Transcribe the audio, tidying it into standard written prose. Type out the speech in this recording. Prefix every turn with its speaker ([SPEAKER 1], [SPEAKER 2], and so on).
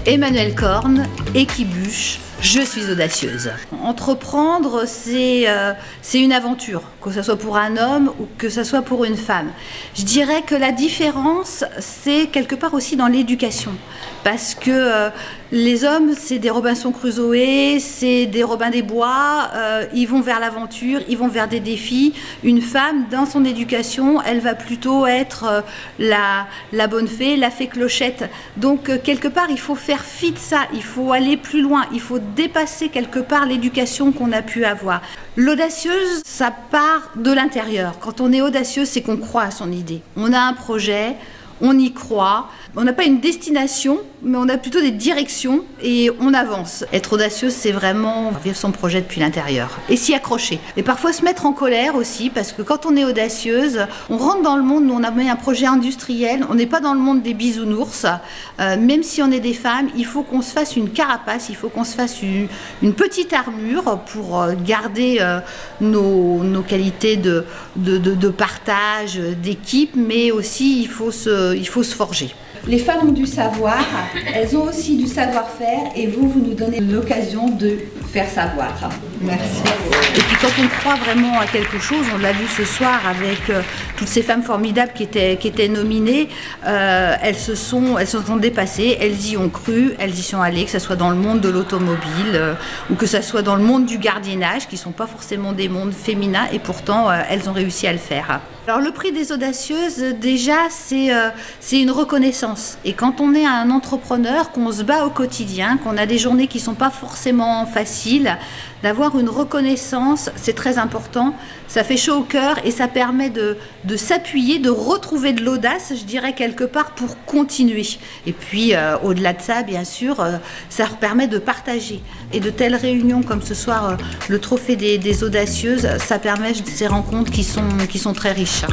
[SPEAKER 1] Emmanuelle Corne, Équibuche, je suis audacieuse. Entreprendre, c'est une aventure, que ce soit pour un homme ou que ce soit pour une femme. Je dirais que la différence, c'est quelque part aussi dans l'éducation. Parce que les hommes, c'est des Robinson Crusoe, c'est des Robin des Bois, ils vont vers l'aventure, ils vont vers des défis. Une femme, dans son éducation, elle va plutôt être la bonne fée, la fée clochette. Donc, quelque part, il faut faire fi de ça, il faut aller plus loin, il faut dépasser quelque part l'éducation qu'on a pu avoir. L'audacieuse, ça part de l'intérieur. Quand on est audacieuse, c'est qu'on croit à son idée. On a un projet, on y croit. On n'a pas une destination, mais on a plutôt des directions et on avance. Être audacieuse, c'est vraiment vivre son projet depuis l'intérieur et s'y accrocher. Et parfois se mettre en colère aussi, parce que quand on est audacieuse, on rentre dans le monde, nous on a mis un projet industriel, on n'est pas dans le monde des bisounours. Même si on est des femmes, il faut qu'on se fasse une carapace, il faut qu'on se fasse une petite armure pour garder nos qualités de partage, d'équipe, mais aussi il faut se forger. Les femmes ont du savoir, elles ont aussi du savoir-faire et vous nous donnez l'occasion de faire savoir. Merci. Et puis quand on croit vraiment à quelque chose, on l'a vu ce soir avec toutes ces femmes formidables qui étaient nominées, elles se sont dépassées, elles y ont cru, elles y sont allées, que ce soit dans le monde de l'automobile ou que ce soit dans le monde du gardiennage, qui ne sont pas forcément des mondes féminins et pourtant elles ont réussi à le faire. Alors le prix des audacieuses, déjà, c'est une reconnaissance. Et quand on est un entrepreneur, qu'on se bat au quotidien, qu'on a des journées qui ne sont pas forcément faciles, d'avoir une reconnaissance, c'est très important. Ça fait chaud au cœur et ça permet de s'appuyer, de retrouver de l'audace, je dirais, quelque part pour continuer. Et puis, au-delà de ça, bien sûr, ça permet de partager. Et de telles réunions comme ce soir, le trophée des audacieuses, ça permet ces rencontres qui sont très riches.